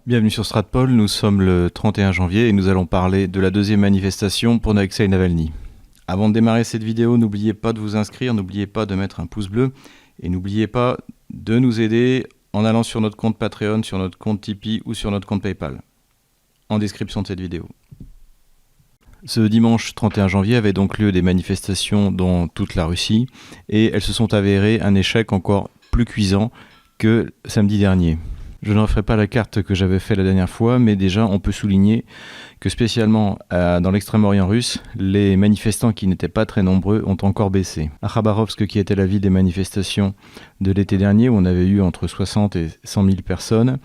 Bienvenue sur Stratpol, nous sommes le 31 janvier et nous allons parler de la deuxième manifestation pour Alexeï Navalny. Avant de démarrer cette vidéo, n'oubliez pas de vous inscrire, n'oubliez pas de mettre un pouce bleu et n'oubliez pas de nous aider en allant sur notre compte Patreon, sur notre compte Tipeee ou sur notre compte PayPal, en description de cette vidéo. Ce dimanche 31 janvier avait donc lieu des manifestations dans toute la Russie et elles se sont avérées un échec encore plus cuisant que samedi dernier. Je ne referai pas la carte que j'avais fait la dernière fois, mais déjà on peut souligner que spécialement dans l'extrême-orient russe, les manifestants qui n'étaient pas très nombreux ont encore baissé. À Khabarovsk, qui était la ville des manifestations de l'été dernier, où on avait eu entre 60 et 100 000 personnes,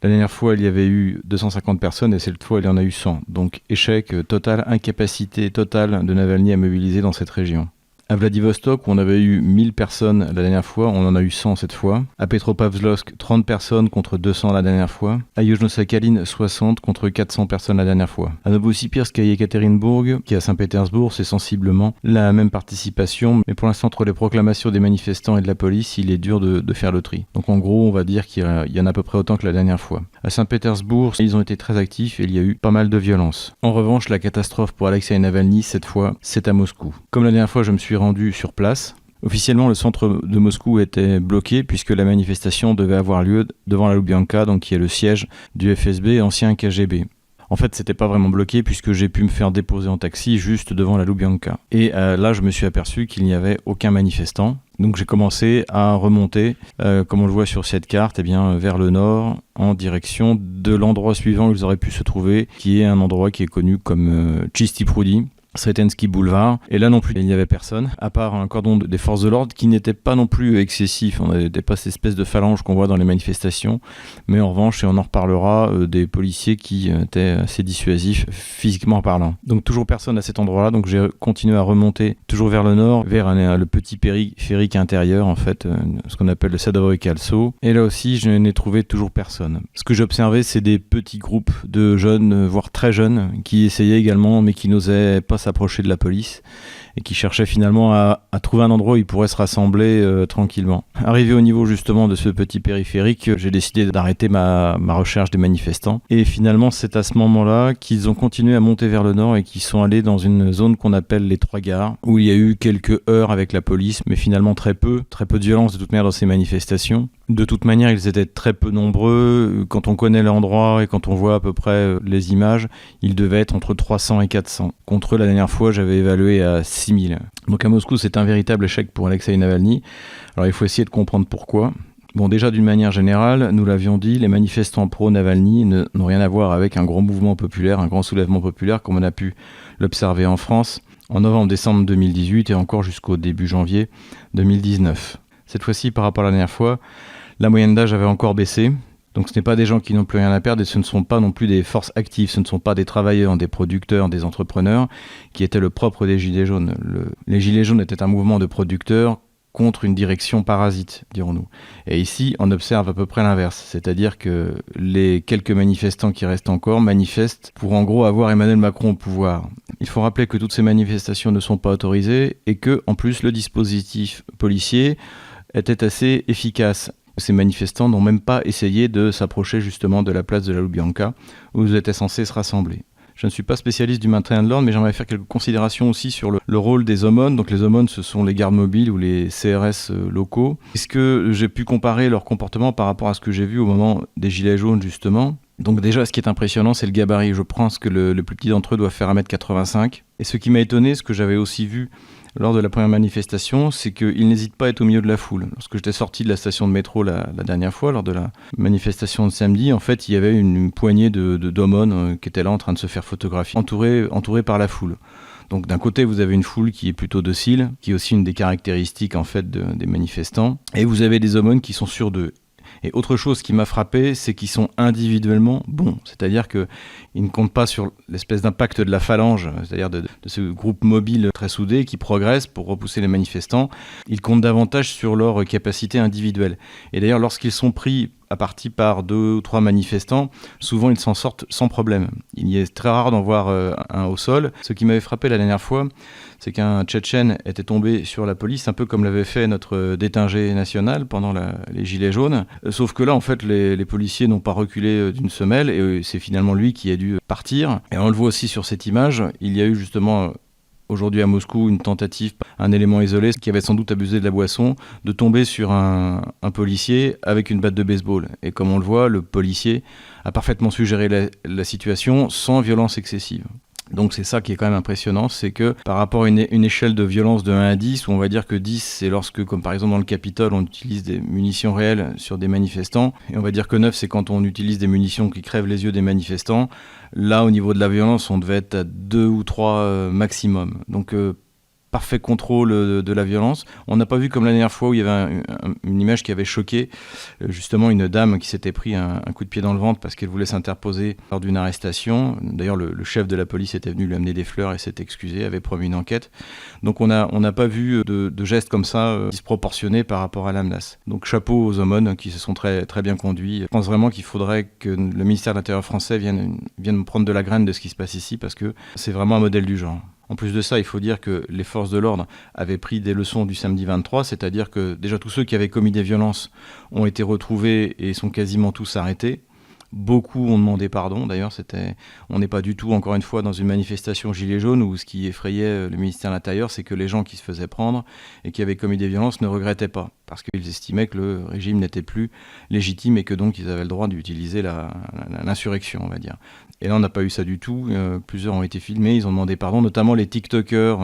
la dernière fois il y avait eu 250 personnes et cette fois il y en a eu 100. Donc échec total, incapacité totale de Navalny à mobiliser dans cette région. À Vladivostok, où on avait eu 1000 personnes la dernière fois, on en a eu 100 cette fois. À Petropavlovsk, 30 personnes contre 200 la dernière fois. À Yuzhno-Sakhaline, 60 contre 400 personnes la dernière fois. À Novosibirsk et Ekaterinbourg, qui est à Saint-Pétersbourg, c'est sensiblement la même participation. Mais pour l'instant, entre les proclamations des manifestants et de la police, il est dur de faire le tri. Donc en gros, on va dire qu'il y en a à peu près autant que la dernière fois. À Saint-Pétersbourg, ils ont été très actifs et il y a eu pas mal de violence. En revanche, la catastrophe pour Alexeï Navalny, cette fois, c'est à Moscou. Comme la dernière fois, je me suis rendu sur place. Officiellement, le centre de Moscou était bloqué puisque la manifestation devait avoir lieu devant la Loubianka, donc qui est le siège du FSB, ancien KGB. En fait, c'était pas vraiment bloqué puisque j'ai pu me faire déposer en taxi juste devant la Loubianka. Et là, je me suis aperçu qu'il n'y avait aucun manifestant. Donc j'ai commencé à remonter, comme on le voit sur cette carte, vers le nord, en direction de l'endroit suivant où ils auraient pu se trouver, qui est un endroit qui est connu comme Chisty Proudy. Sretensky Boulevard, et là non plus il n'y avait personne, à part un cordon des forces de l'ordre qui n'était pas non plus excessif, on n'avait pas cette espèce de phalange qu'on voit dans les manifestations, mais en revanche, et on en reparlera, des policiers qui étaient assez dissuasifs physiquement parlant. Donc toujours personne à cet endroit-là, donc j'ai continué à remonter toujours vers le nord, vers le petit périphérique intérieur en fait, ce qu'on appelle le Sadovoy Kalso, et là aussi je n'ai trouvé toujours personne. Ce que j'ai observé, c'est des petits groupes de jeunes, voire très jeunes, qui essayaient également, mais qui n'osaient pas s'approcher de la police et qui cherchait finalement à trouver un endroit où ils pourraient se rassembler tranquillement. Arrivé au niveau justement de ce petit périphérique, j'ai décidé d'arrêter ma recherche des manifestants et finalement c'est à ce moment-là qu'ils ont continué à monter vers le nord et qu'ils sont allés dans une zone qu'on appelle les Trois Gares où il y a eu quelques heurts avec la police mais finalement très peu de violence de toute manière dans ces manifestations. De toute manière, ils étaient très peu nombreux. Quand on connaît l'endroit et quand on voit à peu près les images, ils devaient être entre 300 et 400. Contre eux, la dernière fois, j'avais évalué à 6000. Donc à Moscou, c'est un véritable échec pour Alexeï Navalny. Alors il faut essayer de comprendre pourquoi. Bon, déjà d'une manière générale, nous l'avions dit, les manifestants pro-Navalny n'ont rien à voir avec un grand mouvement populaire, un grand soulèvement populaire, comme on a pu l'observer en France en novembre-décembre 2018 et encore jusqu'au début janvier 2019. Cette fois-ci, par rapport à la dernière fois, la moyenne d'âge avait encore baissé, donc ce n'est pas des gens qui n'ont plus rien à perdre et ce ne sont pas non plus des forces actives, ce ne sont pas des travailleurs, des producteurs, des entrepreneurs qui étaient le propre des Gilets jaunes. Les Gilets jaunes étaient un mouvement de producteurs contre une direction parasite, dirons-nous. Et ici, on observe à peu près l'inverse, c'est-à-dire que les quelques manifestants qui restent encore manifestent pour en gros avoir Emmanuel Macron au pouvoir. Il faut rappeler que toutes ces manifestations ne sont pas autorisées et que, en plus, le dispositif policier était assez efficace. Ces manifestants n'ont même pas essayé de s'approcher justement de la place de la Loubianka où ils étaient censés se rassembler. Je ne suis pas spécialiste du maintien de l'ordre, mais j'aimerais faire quelques considérations aussi sur le rôle des aumônes. Donc les aumônes, ce sont les gardes mobiles ou les CRS locaux. Est-ce que j'ai pu comparer leur comportement par rapport à ce que j'ai vu au moment des Gilets jaunes justement ? Donc déjà, ce qui est impressionnant, c'est le gabarit. Je pense que le plus petit d'entre eux doit faire 1m85. Et ce qui m'a étonné, ce que j'avais aussi vu lors de la première manifestation, c'est qu'ils n'hésitent pas à être au milieu de la foule. Lorsque j'étais sorti de la station de métro la dernière fois, lors de la manifestation de samedi, en fait, il y avait une poignée d'aumônes qui étaient là en train de se faire photographier, entourés par la foule. Donc d'un côté, vous avez une foule qui est plutôt docile, qui est aussi une des caractéristiques en fait des manifestants, et vous avez des aumônes qui sont sûrs d'eux. Et autre chose qui m'a frappé, c'est qu'ils sont individuellement bons. C'est-à-dire qu'ils ne comptent pas sur l'espèce d'impact de la phalange, c'est-à-dire de ce groupe mobile très soudé qui progresse pour repousser les manifestants. Ils comptent davantage sur leur capacité individuelle. Et d'ailleurs, lorsqu'ils sont pris à partie par 2 ou 3 manifestants, souvent ils s'en sortent sans problème. Il est très rare d'en voir un au sol. Ce qui m'avait frappé la dernière fois, c'est qu'un Tchétchène était tombé sur la police, un peu comme l'avait fait notre détingé national pendant les Gilets jaunes. Sauf que là, en fait, les policiers n'ont pas reculé d'une semelle et c'est finalement lui qui a dû partir. Et on le voit aussi sur cette image, il y a eu justement aujourd'hui à Moscou une tentative, un élément isolé qui avait sans doute abusé de la boisson, de tomber sur un policier avec une batte de baseball. Et comme on le voit, le policier a parfaitement su gérer la situation sans violence excessive. Donc c'est ça qui est quand même impressionnant, c'est que par rapport à une échelle de violence de 1 à 10, où on va dire que 10 c'est lorsque, comme par exemple dans le Capitole, on utilise des munitions réelles sur des manifestants, et on va dire que 9 c'est quand on utilise des munitions qui crèvent les yeux des manifestants. Là au niveau de la violence on devait être à 2 ou 3 maximum. Donc parfait contrôle de la violence. On n'a pas vu comme la dernière fois où il y avait une image qui avait choqué, justement une dame qui s'était pris un coup de pied dans le ventre parce qu'elle voulait s'interposer lors d'une arrestation. D'ailleurs, le chef de la police était venu lui amener des fleurs et s'est excusé, avait promis une enquête. Donc on n'a pas vu de gestes comme ça disproportionnés par rapport à la menace. Donc chapeau aux aumônes qui se sont très, très bien conduits. Je pense vraiment qu'il faudrait que le ministère de l'Intérieur français vienne prendre de la graine de ce qui se passe ici parce que c'est vraiment un modèle du genre. En plus de ça, il faut dire que les forces de l'ordre avaient pris des leçons du samedi 23, c'est-à-dire que déjà tous ceux qui avaient commis des violences ont été retrouvés et sont quasiment tous arrêtés. Beaucoup ont demandé pardon, d'ailleurs on n'est pas du tout encore une fois dans une manifestation gilet jaune où ce qui effrayait le ministère de l'Intérieur c'est que les gens qui se faisaient prendre et qui avaient commis des violences ne regrettaient pas parce qu'ils estimaient que le régime n'était plus légitime et que donc ils avaient le droit d'utiliser l'insurrection on va dire. Et là on n'a pas eu ça du tout, plusieurs ont été filmés, ils ont demandé pardon, notamment les TikTokers,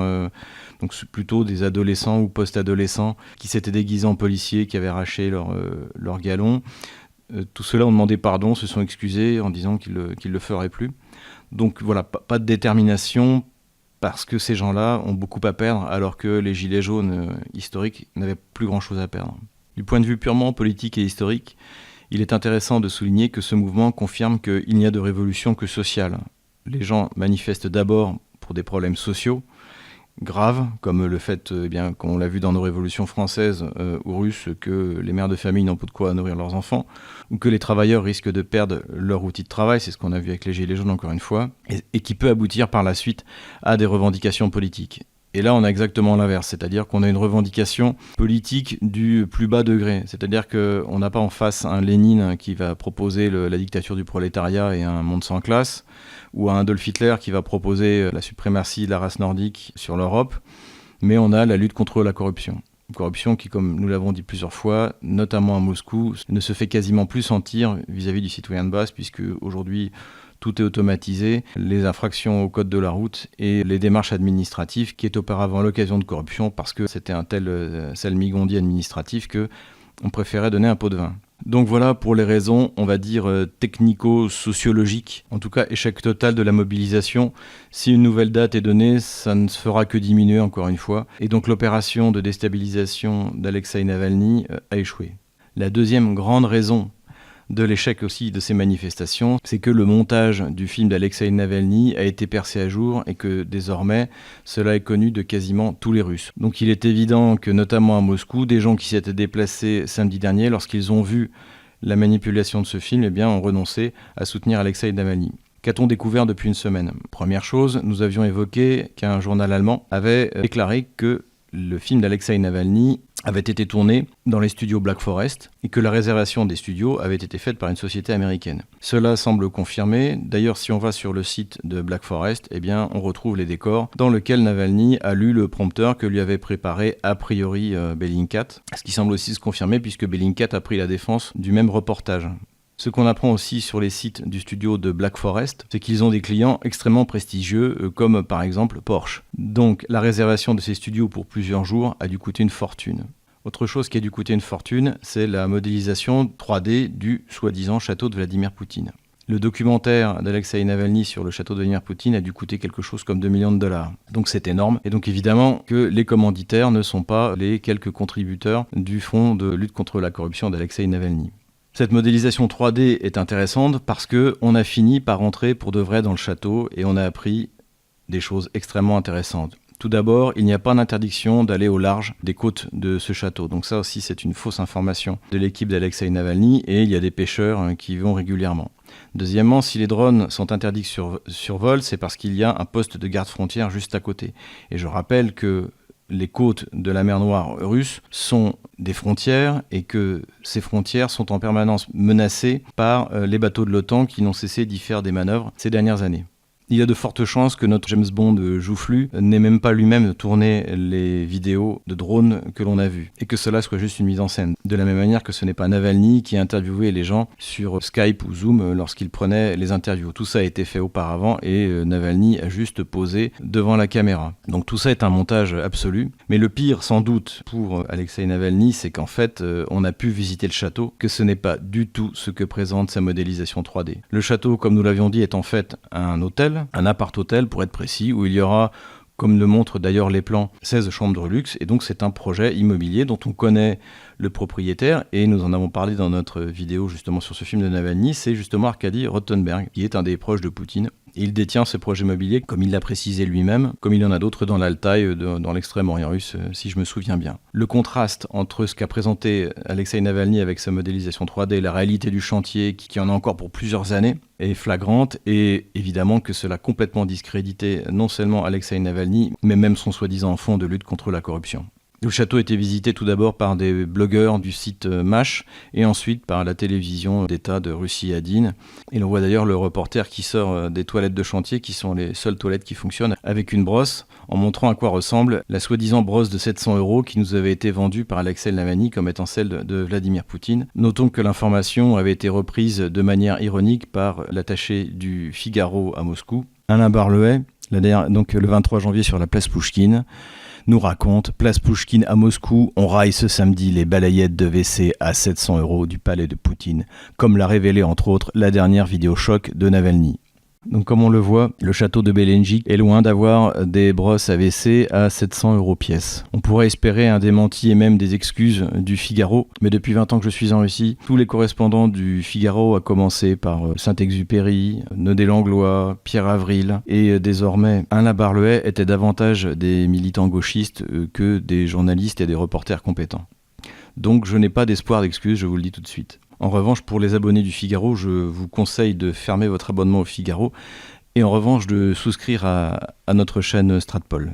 donc plutôt des adolescents ou post-adolescents qui s'étaient déguisés en policiers, qui avaient arraché leur galon. Tous ceux-là ont demandé pardon, se sont excusés en disant qu'ils le feraient plus. Donc voilà, pas de détermination parce que ces gens-là ont beaucoup à perdre alors que les gilets jaunes historiques n'avaient plus grand-chose à perdre. Du point de vue purement politique et historique, il est intéressant de souligner que ce mouvement confirme qu'il n'y a de révolution que sociale. Les gens manifestent d'abord pour des problèmes sociaux, graves, comme le fait, qu'on l'a vu dans nos révolutions françaises ou russes, que les mères de famille n'ont pas de quoi nourrir leurs enfants, ou que les travailleurs risquent de perdre leur outil de travail, c'est ce qu'on a vu avec les Gilets jaunes encore une fois, et qui peut aboutir par la suite à des revendications politiques. Et là, on a exactement l'inverse, c'est-à-dire qu'on a une revendication politique du plus bas degré. C'est-à-dire qu'on n'a pas en face un Lénine qui va proposer la dictature du prolétariat et un monde sans classe, ou un Adolf Hitler qui va proposer la suprématie de la race nordique sur l'Europe, mais on a la lutte contre la corruption. Une corruption qui, comme nous l'avons dit plusieurs fois, notamment à Moscou, ne se fait quasiment plus sentir vis-à-vis du citoyen de base, puisque aujourd'hui, tout est automatisé, les infractions au code de la route et les démarches administratives qui est auparavant l'occasion de corruption parce que c'était un tel salmigondi administratif qu'on préférait donner un pot de vin. Donc voilà pour les raisons, on va dire, technico-sociologiques. En tout cas, échec total de la mobilisation. Si une nouvelle date est donnée, ça ne se fera que diminuer encore une fois. Et donc l'opération de déstabilisation d'Alexeï Navalny a échoué. La deuxième grande raison de l'échec aussi de ces manifestations, c'est que le montage du film d'Alexeï Navalny a été percé à jour et que désormais, cela est connu de quasiment tous les Russes. Donc il est évident que notamment à Moscou, des gens qui s'étaient déplacés samedi dernier, lorsqu'ils ont vu la manipulation de ce film, ont renoncé à soutenir Alexeï Navalny. Qu'a-t-on découvert depuis une semaine ? Première chose, nous avions évoqué qu'un journal allemand avait déclaré que le film d'Alexeï Navalny avait été tourné dans les studios Black Forest et que la réservation des studios avait été faite par une société américaine. Cela semble confirmé. D'ailleurs, si on va sur le site de Black Forest, on retrouve les décors dans lesquels Navalny a lu le prompteur que lui avait préparé a priori Bellingcat, ce qui semble aussi se confirmer puisque Bellingcat a pris la défense du même reportage. Ce qu'on apprend aussi sur les sites du studio de Black Forest, c'est qu'ils ont des clients extrêmement prestigieux, comme par exemple Porsche. Donc la réservation de ces studios pour plusieurs jours a dû coûter une fortune. Autre chose qui a dû coûter une fortune, c'est la modélisation 3D du soi-disant château de Vladimir Poutine. Le documentaire d'Alexeï Navalny sur le château de Vladimir Poutine a dû coûter quelque chose comme 2 millions de dollars. Donc c'est énorme. Et donc évidemment que les commanditaires ne sont pas les quelques contributeurs du fonds de lutte contre la corruption d'Alexeï Navalny. Cette modélisation 3D est intéressante parce qu'on a fini par entrer pour de vrai dans le château et on a appris des choses extrêmement intéressantes. Tout d'abord, il n'y a pas d'interdiction d'aller au large des côtes de ce château. Donc ça aussi, c'est une fausse information de l'équipe d'Alexeï Navalny et il y a des pêcheurs qui y vont régulièrement. Deuxièmement, si les drones sont interdits sur vol, c'est parce qu'il y a un poste de garde-frontière juste à côté. Et je rappelle que les côtes de la mer Noire russe sont des frontières et que ces frontières sont en permanence menacées par les bateaux de l'OTAN qui n'ont cessé d'y faire des manœuvres ces dernières années. Il y a de fortes chances que notre James Bond joufflu n'ait même pas lui-même tourné les vidéos de drones que l'on a vues et que cela soit juste une mise en scène. De la même manière que ce n'est pas Navalny qui a interviewé les gens sur Skype ou Zoom lorsqu'il prenait les interviews. Tout ça a été fait auparavant et Navalny a juste posé devant la caméra. Donc tout ça est un montage absolu. Mais le pire sans doute pour Alexeï Navalny, c'est qu'en fait on a pu visiter le château, que ce n'est pas du tout ce que présente sa modélisation 3D. Le château, comme nous l'avions dit, est en fait un hôtel, un appart-hôtel pour être précis, où il y aura, comme le montrent d'ailleurs les plans, 16 chambres de luxe, et donc c'est un projet immobilier dont on connaît le propriétaire, et nous en avons parlé dans notre vidéo justement sur ce film de Navalny, c'est justement Arkady Rotenberg, qui est un des proches de Poutine. Et il détient ce projet immobilier, comme il l'a précisé lui-même, comme il y en a d'autres dans l'Altaï, dans l'extrême-orient russe, si je me souviens bien. Le contraste entre ce qu'a présenté Alexeï Navalny avec sa modélisation 3D et la réalité du chantier, qui en a encore pour plusieurs années, est flagrante, et évidemment que cela a complètement discrédité non seulement Alexeï Navalny, mais même son soi-disant fonds de lutte contre la corruption. Le château était visité tout d'abord par des blogueurs du site MASH et ensuite par la télévision d'État de Russie Adine. Et l'on voit d'ailleurs le reporter qui sort des toilettes de chantier, qui sont les seules toilettes qui fonctionnent, avec une brosse, en montrant à quoi ressemble la soi-disant brosse de 700 € qui nous avait été vendue par Alexeï Navalny comme étant celle de Vladimir Poutine. Notons que l'information avait été reprise de manière ironique par l'attaché du Figaro à Moscou, Alain Barleuet, donc le 23 janvier sur la place Pouchkine, nous raconte: place Pouchkine à Moscou, on raille ce samedi les balayettes de WC à 700 € du palais de Poutine, comme l'a révélé entre autres la dernière vidéo choc de Navalny. Donc comme on le voit, le château de Belenjik est loin d'avoir des brosses à WC à 700 € pièce. On pourrait espérer un démenti et même des excuses du Figaro, mais depuis 20 ans que je suis en Russie, tous les correspondants du Figaro, à commencer par Saint-Exupéry, Nodé Langlois, Pierre Avril et désormais Alain Barleuet, étaient davantage des militants gauchistes que des journalistes et des reporters compétents. Donc je n'ai pas d'espoir d'excuses, je vous le dis tout de suite. En revanche, pour les abonnés du Figaro, je vous conseille de fermer votre abonnement au Figaro et en revanche de souscrire à notre chaîne Stratpol.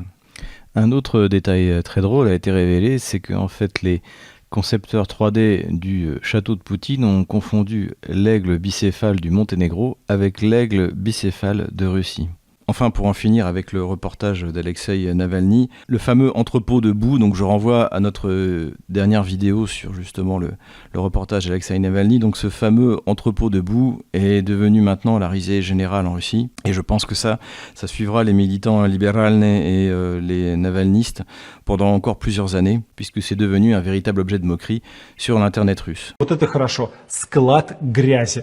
Un autre détail très drôle a été révélé, c'est qu'en fait les concepteurs 3D du château de Poutine ont confondu l'aigle bicéphale du Monténégro avec l'aigle bicéphale de Russie. Enfin, pour en finir avec le reportage d'Alexeï Navalny, le fameux entrepôt de boue, donc je renvoie à notre dernière vidéo sur justement le reportage d'Alexeï Navalny, donc ce fameux entrepôt de boue est devenu maintenant la risée générale en Russie, et je pense que ça suivra les militants libérales et les navalnistes pendant encore plusieurs années, puisque c'est devenu un véritable objet de moquerie sur l'internet russe. Вот это хорошо. Склад грязи.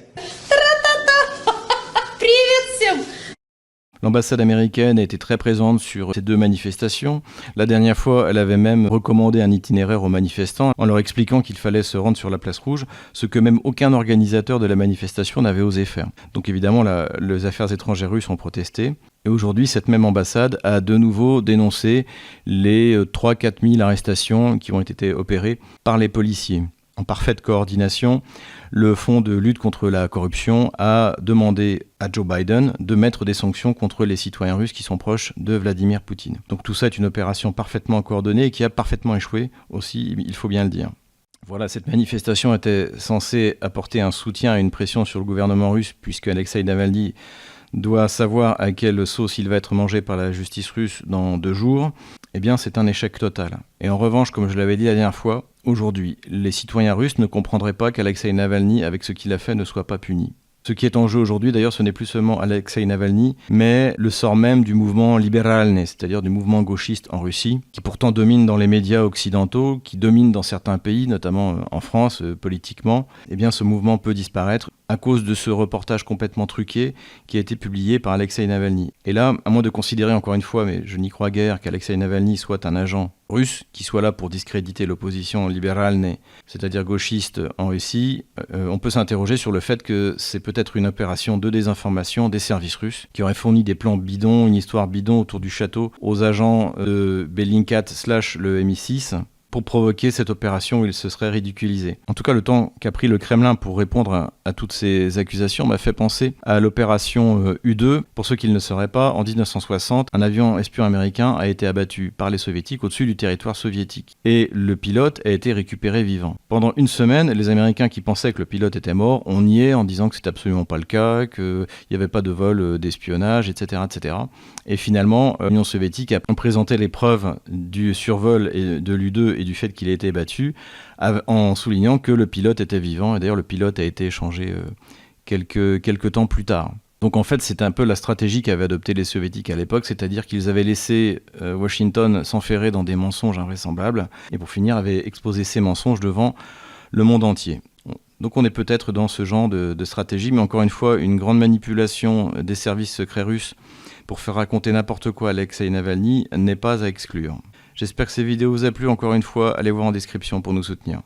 L'ambassade américaine a été très présente sur ces deux manifestations. La dernière fois, elle avait même recommandé un itinéraire aux manifestants en leur expliquant qu'il fallait se rendre sur la place rouge, ce que même aucun organisateur de la manifestation n'avait osé faire. Donc évidemment, les affaires étrangères russes ont protesté. Et aujourd'hui, cette même ambassade a de nouveau dénoncé les 3-4 000 arrestations qui ont été opérées par les policiers. En parfaite coordination, le Fonds de lutte contre la corruption a demandé à Joe Biden de mettre des sanctions contre les citoyens russes qui sont proches de Vladimir Poutine. Donc tout ça est une opération parfaitement coordonnée et qui a parfaitement échoué aussi, il faut bien le dire. Voilà, cette manifestation était censée apporter un soutien et une pression sur le gouvernement russe puisque Alexeï Navalny doit savoir à quelle sauce il va être mangé par la justice russe dans 2 jours. Eh bien, c'est un échec total. Et en revanche, comme je l'avais dit la dernière fois, aujourd'hui, les citoyens russes ne comprendraient pas qu'Alexeï Navalny, avec ce qu'il a fait, ne soit pas puni. Ce qui est en jeu aujourd'hui, d'ailleurs, ce n'est plus seulement Alexeï Navalny, mais le sort même du mouvement libéralne, c'est-à-dire du mouvement gauchiste en Russie, qui pourtant domine dans les médias occidentaux, qui domine dans certains pays, notamment en France, politiquement. Eh bien, ce mouvement peut disparaître à cause de ce reportage complètement truqué qui a été publié par Alexeï Navalny. Et là, à moins de considérer encore une fois, mais je n'y crois guère, qu'Alexeï Navalny soit un agent russe qui soit là pour discréditer l'opposition libérale, c'est-à-dire gauchiste en Russie, on peut s'interroger sur le fait que c'est peut-être une opération de désinformation des services russes qui aurait fourni des plans bidons, une histoire bidon autour du château aux agents de Bellingcat / le MI6 pour provoquer cette opération où il se serait ridiculisé. En tout cas, le temps qu'a pris le Kremlin pour répondre à toutes ces accusations m'a fait penser à l'opération U-2. Pour ceux qui ne le sauraient pas, en 1960, un avion espion américain a été abattu par les soviétiques au-dessus du territoire soviétique. Et le pilote a été récupéré vivant. Pendant une semaine, les Américains qui pensaient que le pilote était mort, on niait en disant que c'était absolument pas le cas, qu'il n'y avait pas de vol d'espionnage, etc., etc. Et finalement, l'Union soviétique a présenté les preuves du survol de l'U-2 et du fait qu'il ait été battu, en soulignant que le pilote était vivant. Et d'ailleurs, le pilote a été échangé quelques temps plus tard. Donc en fait, c'est un peu la stratégie qu'avaient adoptée les soviétiques à l'époque, c'est-à-dire qu'ils avaient laissé Washington s'enferrer dans des mensonges invraisemblables, et pour finir, avaient exposé ces mensonges devant le monde entier. Donc on est peut-être dans ce genre de stratégie, mais encore une fois, une grande manipulation des services secrets russes pour faire raconter n'importe quoi à Alexeï Navalny n'est pas à exclure. J'espère que ces vidéos vous a plu. Encore une fois, allez voir en description pour nous soutenir.